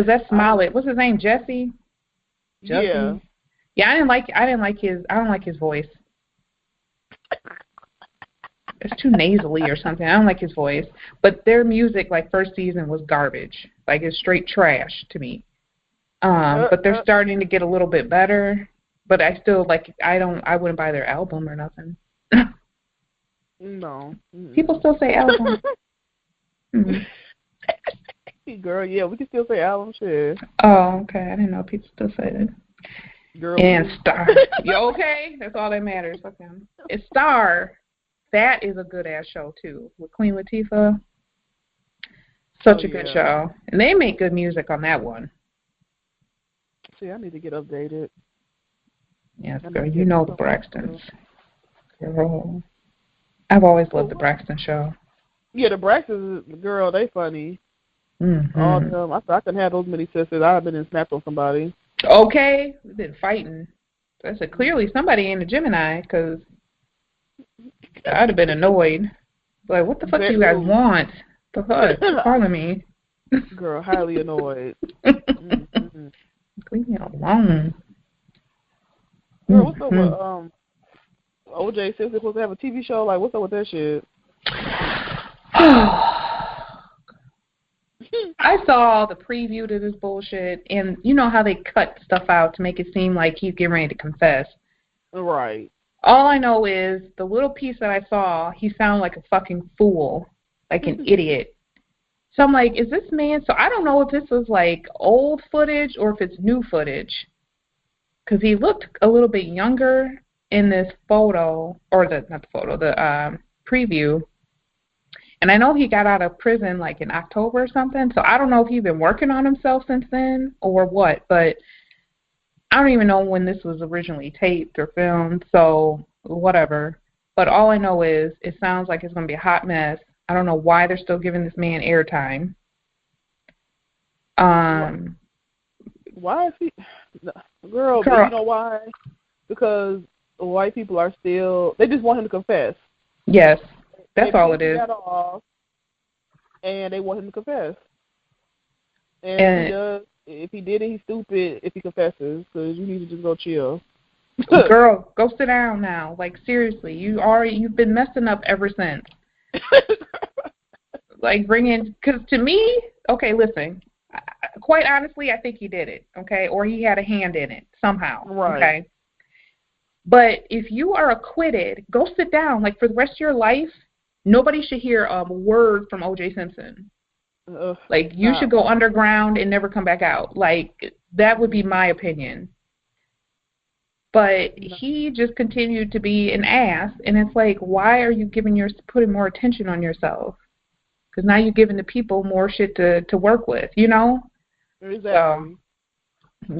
that Smollett, what's his name, Jesse? Yeah. Yeah, I don't like his voice. It's too nasally or something. I don't like his voice. But their music, like first season, was garbage. Like it's straight trash to me. But they're starting to get a little bit better. But I still I wouldn't buy their album or nothing. No. People still say album. Girl, yeah, we can still say album shit. Oh, okay. I didn't know people still say that. Girl, and Star. You okay? That's all that matters. Okay. It's Star. That is a good ass show too with Queen Latifah. Such a good show, and they make good music on that one. See, I need to get updated. Yes, girl. You know the Braxtons. Girl, I've always loved the Braxton show. Yeah, the Braxtons, girl, they funny. Mm-hmm. All of them. I couldn't have those many sisters. I'd have been snapped on somebody. Okay, we've been fighting. I said clearly somebody ain't a Gemini because I'd have been annoyed. Like, what the fuck do you guys want? The fuck? You're calling me. Girl, highly annoyed. Leave me alone. Girl, what's up with OJ Simpson supposed to have a TV show? Like, what's up with that shit? I saw the preview to this bullshit, and you know how they cut stuff out to make it seem like he's getting ready to confess. Right. All I know is the little piece that I saw, he sounded like a fucking fool, like an idiot. So I'm like, is this man? So I don't know if this was like old footage or if it's new footage, because he looked a little bit younger in this photo, or the preview. And I know he got out of prison like in October or something, so I don't know if he's been working on himself since then or what, but I don't even know when this was originally taped or filmed, so whatever. But all I know is it sounds like it's going to be a hot mess. I don't know why they're still giving this man airtime. Why is he... Girl, but you know why? Because white people are still... They just want him to confess. Yes. That's all it is. Off, and they want him to confess. And if he did it, he's stupid if he confesses, because you need to just go chill. Girl, go sit down now. Like, seriously, you've been messing up ever since. Like, because to me, okay, listen, quite honestly, I think he did it, okay? Or he had a hand in it somehow, right. Okay? But if you are acquitted, go sit down. Like, for the rest of your life, nobody should hear a word from O.J. Simpson. Like, you should go underground and never come back out. Like, that would be my opinion. But he just continued to be an ass, and it's like, why are you putting more attention on yourself? Because now you're giving the people more shit to work with, you know? Exactly. So,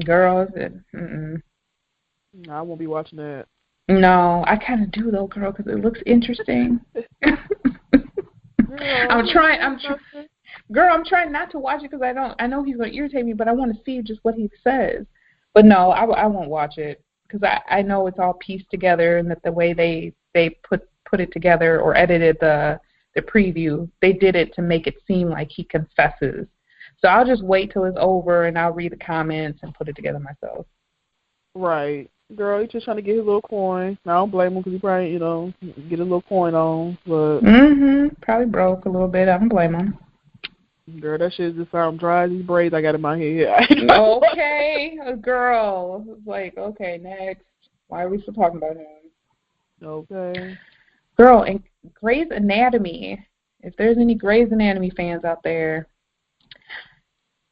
girls, I won't be watching that. No, I kind of do though, girl, because it looks interesting. Girl, Girl, I'm trying not to watch it because I know he's going to irritate me, but I want to see just what he says. But no, I won't watch it because I know it's all pieced together, and that the way they put it together or edited the preview, they did it to make it seem like he confesses. So I'll just wait till it's over, and I'll read the comments and put it together myself. Right. Girl, he's just trying to get his little coin. I don't blame him because he probably, get a little coin on. But probably broke a little bit. I don't blame him. Girl, that shit just sound dry as these braids I got in my head. Okay, girl. It's like, okay, next. Why are we still talking about him? Okay. Girl, and Grey's Anatomy. If there's any Grey's Anatomy fans out there,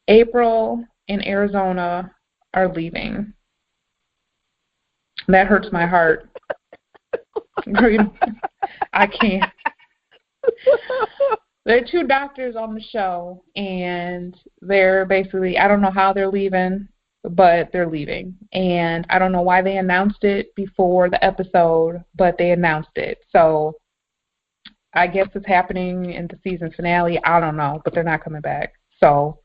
April and Arizona are leaving. That hurts my heart. I can't. There are two doctors on the show, and they're basically, I don't know how they're leaving, but they're leaving. And I don't know why they announced it before the episode, but they announced it. So I guess it's happening in the season finale. I don't know, but they're not coming back. So,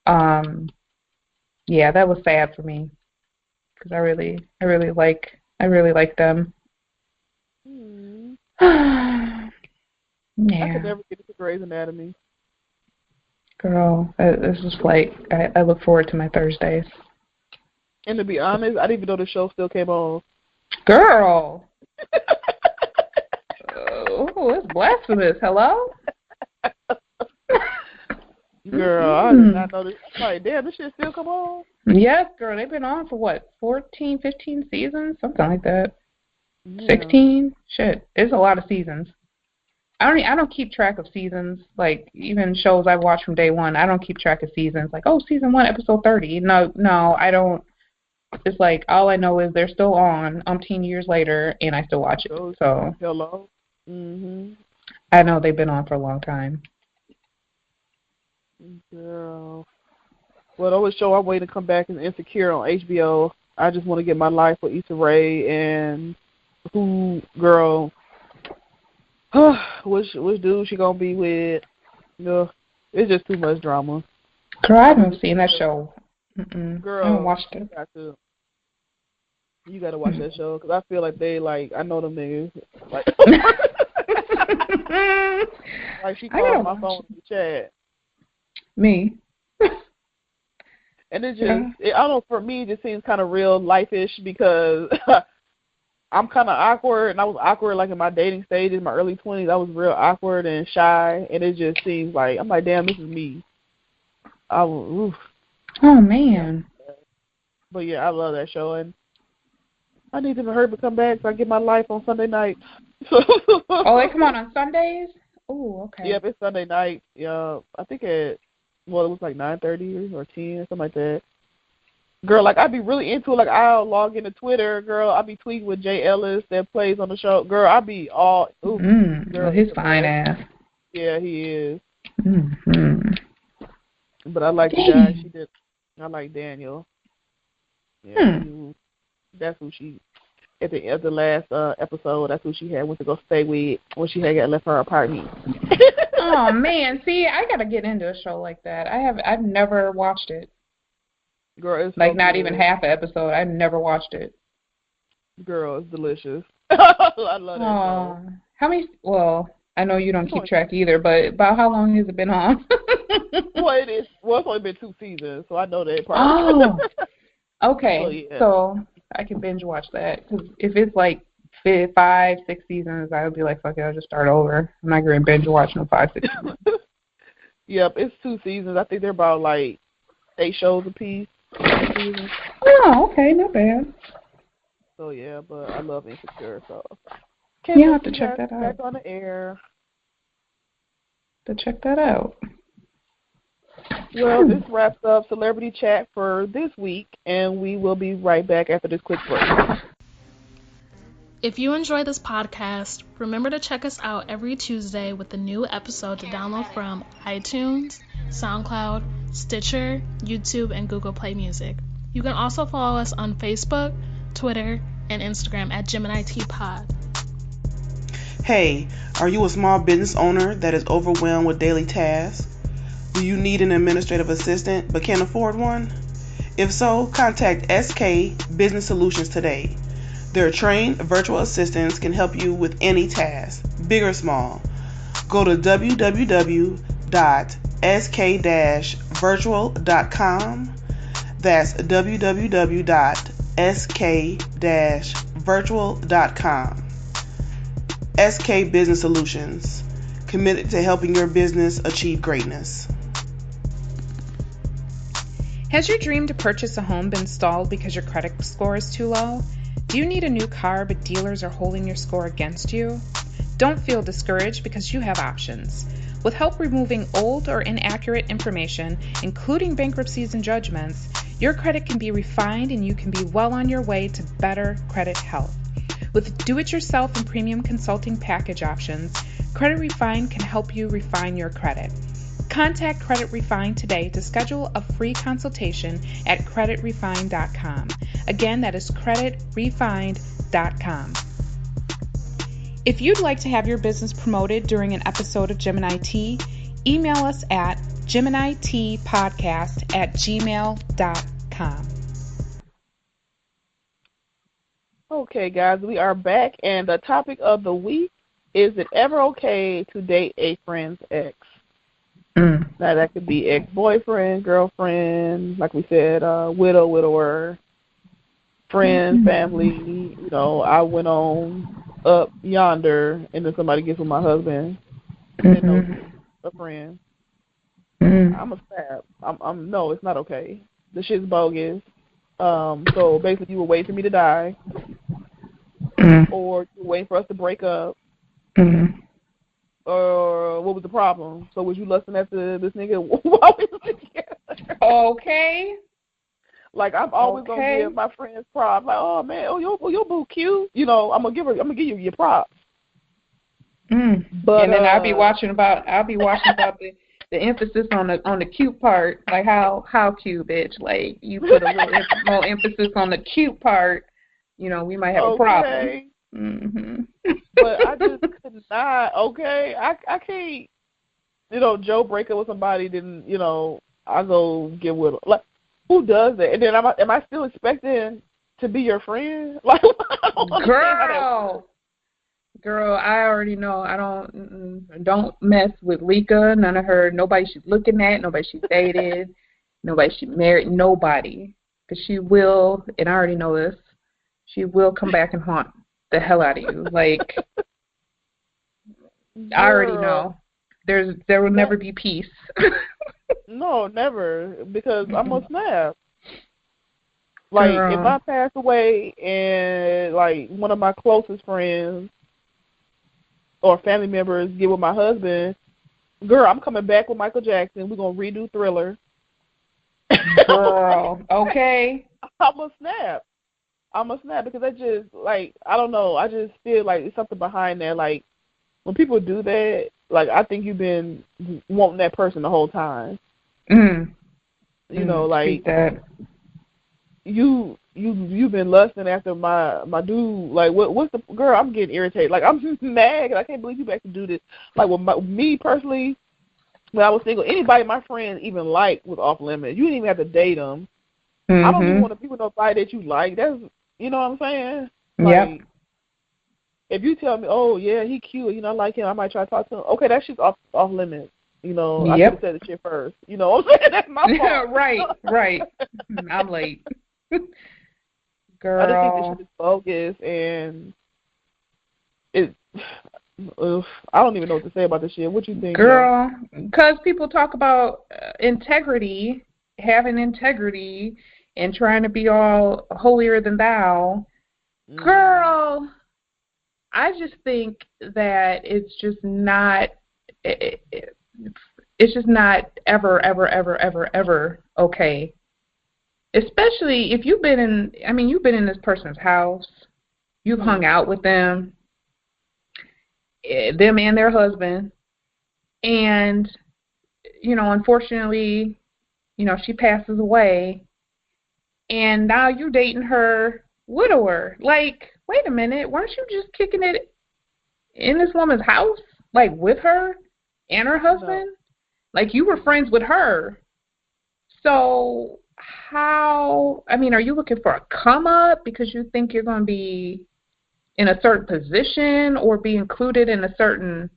yeah, that was sad for me because I really like them. Yeah. I could never get into Grey's Anatomy. Girl, this is like, I look forward to my Thursdays. And to be honest, I didn't even know the show still came on. Girl! Oh, it's blasphemous. Hello? Girl, I did not know this. I'm like, damn, this shit still come on? Yes, girl. They've been on for what, 14, 15 seasons? Something like that. Yeah. 16? Shit. It's a lot of seasons. I don't keep track of seasons, like even shows I've watched from day one. I don't keep track of seasons. Like, oh, season 1, episode 30. No, I don't. It's like all I know is they're still on umpteen years later, and I still watch it. So hello. I know they've been on for a long time. Girl. Well, the only show I'm waiting to come back is Insecure on HBO. I just want to get my life with Issa Rae and girl. Which dude she gonna be with? No, it's just too much drama. Girl, I haven't seen that show. Girl, I haven't watched it. You gotta watch that show because I feel like I know them niggas. Like, like she called my phone in the chat. Me. And it just, I don't know, for me, it just seems kind of real life-ish because I'm kind of awkward, and I was awkward like in my dating stage in my early 20s. I was real awkward and shy, and it just seems like, I'm like, damn, this is me. Oh, man. But, yeah, I love that show, and I need them to hurry to come back so I get my life on Sunday night. Oh, they come on Sundays? Oh, okay. Yep, it's Sunday night. Yeah, I think it was like 9:30 or 10, something like that. Girl, like, I'd be really into it. Like, I'll log into Twitter. Girl, I'll be tweeting with Jay Ellis that plays on the show. Girl, I'll be all, girl. His fine ass. Yeah, he is. Mm-hmm. But I like the guy she did. I like Daniel. Yeah, that's who she, at the end of the last episode, that's who she went to go stay with when she had left her apartment. Oh, man. See, I got to get into a show like that. I've never watched it. Girl, it's like so not good. Even half an episode. I've never watched it. Girl, it's delicious. I love that show. How many? Well, I know you don't keep track either, but about how long has it been on? Well, it's only been 2 seasons, so I know that part. Oh, okay. Oh, yeah. So I can binge watch that because if it's like 5, 6 seasons, I would be like, fuck it, I'll just start over. I'm not going to binge watch no 5, 6 seasons. Yep, it's 2 seasons. I think they're about like 8 shows apiece. Oh, okay, not bad. So yeah, but I love Insecure, so you have to check that out. Back on the air. To check that out. Well, this wraps up Celebrity Chat for this week, and we will be right back after this quick break. If you enjoy this podcast, remember to check us out every Tuesday with a new episode to download from iTunes, SoundCloud, Stitcher, YouTube, and Google Play Music. You can also follow us on Facebook, Twitter, and Instagram at GeminiTPod. Hey, are you a small business owner that is overwhelmed with daily tasks? Do you need an administrative assistant but can't afford one? If so, contact SK Business Solutions today. Their trained virtual assistants can help you with any task, big or small. Go to www.sk-virtual.com. That's www.sk-virtual.com. SK Business Solutions, committed to helping your business achieve greatness. Has your dream to purchase a home been stalled because your credit score is too low? Do you need a new car but dealers are holding your score against you? Don't feel discouraged because you have options. With help removing old or inaccurate information, including bankruptcies and judgments, your credit can be refined and you can be well on your way to better credit health. With do-it-yourself and premium consulting package options, Credit Refine can help you refine your credit. Contact Credit Refine today to schedule a free consultation at creditrefine.com. Again, that is creditrefine.com. If you'd like to have your business promoted during an episode of Gemini Tea, email us at geminiteapodcast@gmail.com. Okay, guys, we are back, and the topic of the week is it ever okay to date a friend's ex? Now, that could be ex-boyfriend, girlfriend, like we said, widow, widower, friend, family. You know, I went on up yonder, and then somebody gets with my husband, and knows a friend. I'm a stab. No, it's not okay. The shit's bogus. So basically, you were waiting for me to die, or you were waiting for us to break up, or what was the problem? So was you lusting after this nigga while we were together? Okay. Like, I'm always gonna give my friends props. Like, oh man, your boo cute. You know, I'm gonna give you your props. But and then I'll be watching about the emphasis on the cute part. Like, how cute, bitch. Like, you put a little more emphasis on the cute part. You know, we might have a problem. But I just could not. Okay, I can't. You know, Joe break up with somebody, then I go get with her. Like, who does that? And then am I still expecting to be your friend? Like, girl, I already know. I don't mess with Lika. None of her. Nobody she's looking at. Nobody she dated. Nobody she married. Nobody, because she will. And I already know this. She will come back and haunt the hell out of you. Like, I already know. There will never be peace. No, never, because I'm gonna snap. Like, if I pass away and, like, one of my closest friends or family members get with my husband, girl, I'm coming back with Michael Jackson. We're going to redo Thriller. Girl, okay. I'm a snap because I just, like, I don't know. I just feel like there's something behind that. Like, when people do that, like, I think you've been wanting that person the whole time. You know, like, that. You've been lusting after my dude. Like, what's the girl? I'm getting irritated. Like, I'm just mad. I can't believe you back to do this. Like, with me personally, when I was single, anybody my friends even liked was off limits. You didn't even have to date them. I don't even want to be with nobody that you like. That's, you know what I'm saying? Like, if you tell me, oh yeah, he cute, I like him, I might try to talk to him. Okay, that shit's off limits. I should have said the shit first. You know what I'm saying? That's my fault. Right. I'm late. Girl. I just think this shit is bogus, and I don't even know what to say about this shit. What you think? Girl, because people talk about integrity, having integrity, and trying to be all holier than thou. Girl, I just think that it's just not ever okay. Especially if you've been in this person's house, you've hung out with them and their husband, and, unfortunately, she passes away, and now you're dating her widower. Like, wait a minute, weren't you just kicking it in this woman's house, like, with her and her husband? Like, you were friends with her. So how, I mean, are you looking for a come up because you think you're going to be in a certain position or be included in a certain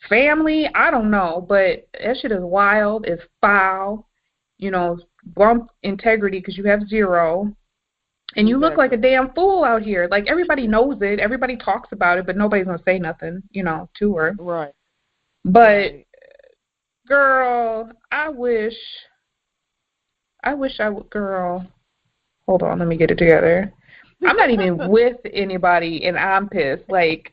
family? I don't know, but that shit is wild. It's foul. You know, bump integrity because you have zero. And you look like a damn fool out here. Like, everybody knows it. Everybody talks about it, but nobody's going to say nothing, you know, to her. Right. But, girl, I wish I would, girl. Hold on, let me get it together. I'm not even with anybody, and I'm pissed. Like,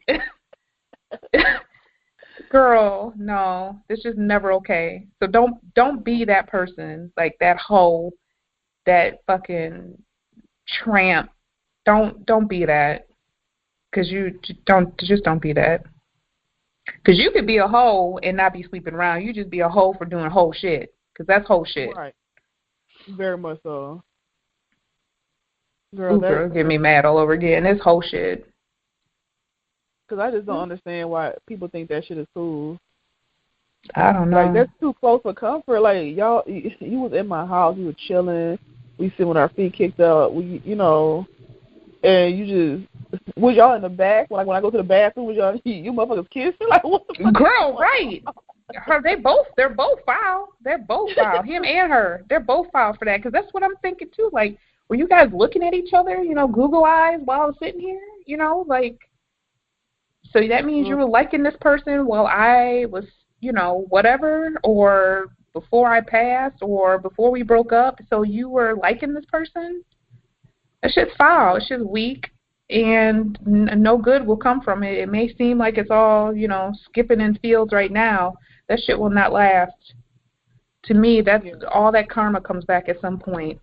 girl, no, it's just never okay. So don't be that person, like that hoe, that fucking tramp. Don't be that, cause you don't be that. Cause you could be a hoe and not be sleeping around. You just be a hoe for doing hoe shit, cause that's hoe shit. Right. Very much so. Girl, get me mad all over again. It's whole shit. Because I just don't understand why people think that shit is cool. I don't know. Like, that's too close for comfort. Like, y'all, you was in my house, you were chilling, we sitting with our feet kicked up, we, you know, and you just, was y'all in the back? Like, when I go to the bathroom, was y'all, you motherfuckers kissing? Like, what the fuck? Girl, right. They're both foul. They're both foul. Him and her. They're both foul for that. Because that's what I'm thinking, too. Like, were you guys looking at each other, you know, Google eyes while I was sitting here? You know, like, so that means you were liking this person while I was, you know, whatever, or before I passed, or before we broke up, so you were liking this person? That shit's foul. That shit's weak, and no good will come from it. It may seem like it's all, you know, skipping in fields right now. That shit will not last. To me, that's all that karma comes back at some point.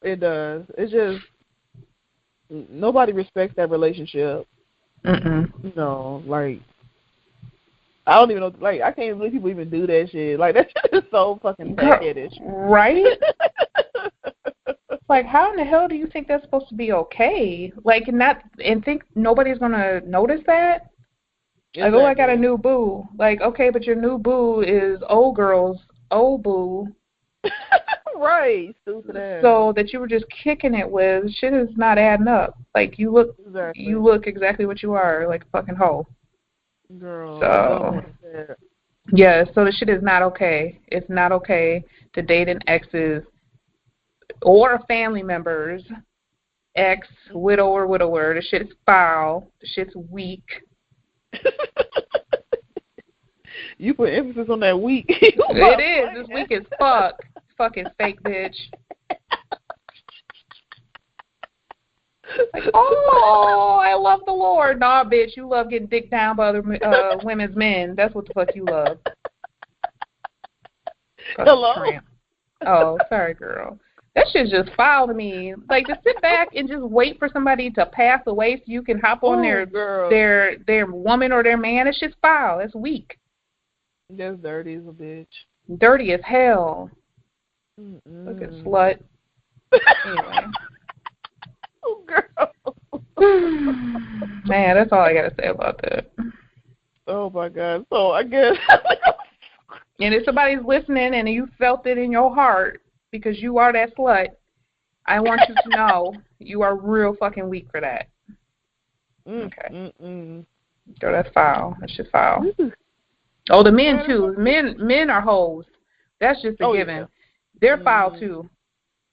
It does. It's just, nobody respects that relationship. You know, like, I don't even know, like, I can't believe people even do that shit. Like, that shit is so fucking bad-headed. Right? Like, how in the hell do you think that's supposed to be okay? Like, and think nobody's going to notice that? Exactly. Like, oh, I got a new boo. Like, okay, but your new boo is old girl's old boo. Right, stupid ass. So that you were just kicking it with, shit is not adding up. Like, you look exactly what you are, like a fucking hoe. Girl. So, yeah, so the shit is not okay. It's not okay to date an ex's or a family member's ex, widow or widower. The shit is foul. The shit's weak. You put emphasis on that weak. It is. This weak as fuck. Fucking fake bitch. Like, oh, I love the Lord. Nah, bitch, you love getting dicked down by other women's men. That's what the fuck you love. Hello? Tramp. Oh, sorry, girl. That shit's just foul to me. Like, to sit back and just wait for somebody to pass away so you can hop on their woman or their man. That shit's foul. That's weak. That's dirty as a bitch. Dirty as hell. Look at slut. Anyway. Oh, girl. Man, that's all I gotta say about that. Oh my God. So I guess. And if somebody's listening and you felt it in your heart because you are that slut, I want you to know you are real fucking weak for that. Okay. So that's foul. That's just foul. Oh, the men too. Men are hoes. That's just a given. Yeah. They're foul too.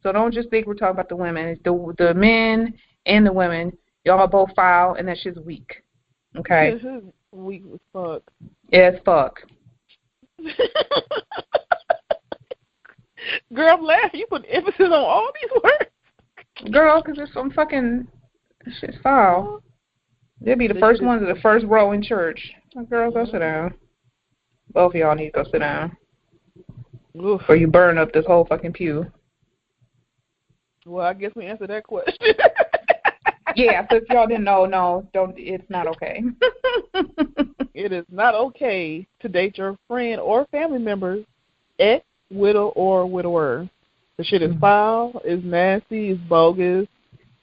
So don't just think we're talking about the women. The men and the women, y'all are both foul, and that shit's weak. Okay? Weak as fuck. Yeah, it's fuck. Girl, I'm laughing. You put emphasis on all these words. Girl, because it's some fucking shit's foul. They'll be the first ones in the first row in church. Oh, girl, go sit down. Both of y'all need to go sit down. Oof. Or you burn up this whole fucking pew. Well, I guess we answered that question. Yeah, so if y'all didn't know, no, don't. It's not okay. It is not okay to date your friend or family member's ex, widow, or widower. The shit is foul, it's nasty, it's bogus.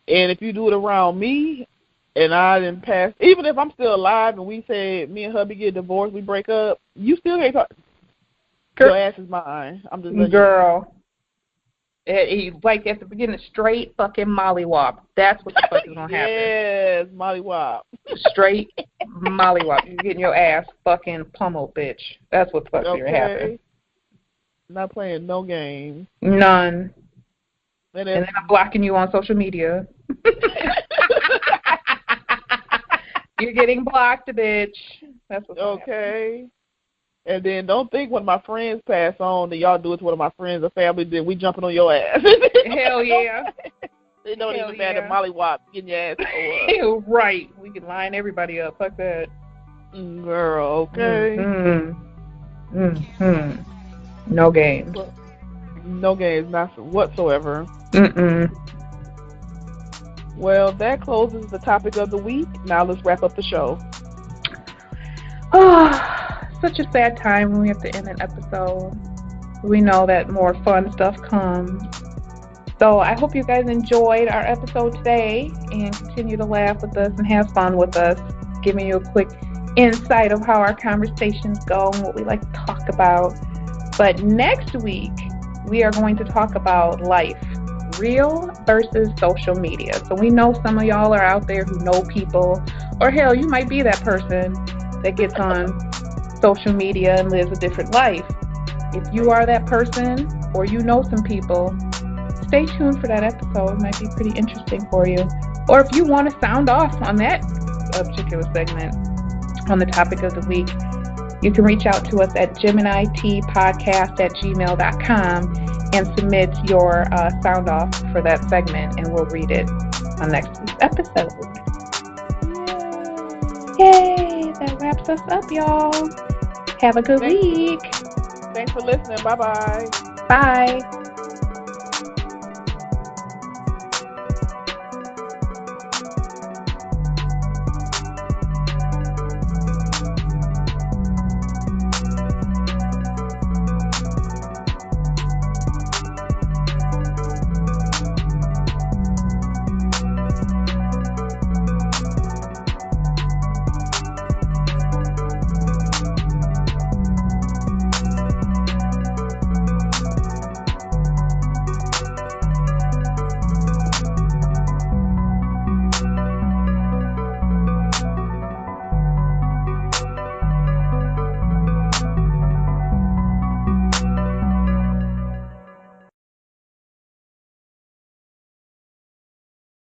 And if you do it around me, and I didn't pass, even if I'm still alive and we say me and hubby get divorced, we break up, you still can't talk. Your ass is mine. I'm just letting girl. Like at the beginning, straight fucking mollywop. That's what the fuck is gonna happen. Yes, mollywop. Straight mollywop. You're getting your ass fucking pummeled, bitch. That's what the fuck's gonna happen. Not playing no game. None. And then I'm blocking you on social media. You're getting blocked, bitch. That's what's okay. And then don't think when my friends pass on that y'all do it to one of my friends or family, then we jumping on your ass. Hell yeah. They don't even matter mollywop getting your ass right. We can line everybody up. Fuck that. Girl, okay. No games. No games, nothing whatsoever. Well, that closes the topic of the week. Now let's wrap up the show. Such a sad time when we have to end an episode. We know that more fun stuff comes. So I hope you guys enjoyed our episode today and continue to laugh with us and have fun with us, giving you a quick insight of how our conversations go and what we like to talk about. But next week, we are going to talk about life, real versus social media. So we know some of y'all are out there who know people, or hell, you might be that person that gets on social media and lives a different life. If you are that person or you know some people, stay tuned for that episode. It might be pretty interesting for you. Or if you want to sound off on that particular segment on the topic of the week, you can reach out to us at geminitpodcast@gmail.com and submit your sound off for that segment, and we'll read it on next week's episode. Yay! That wraps us up, y'all. Have a good week. Thanks for listening. Bye-bye. Bye.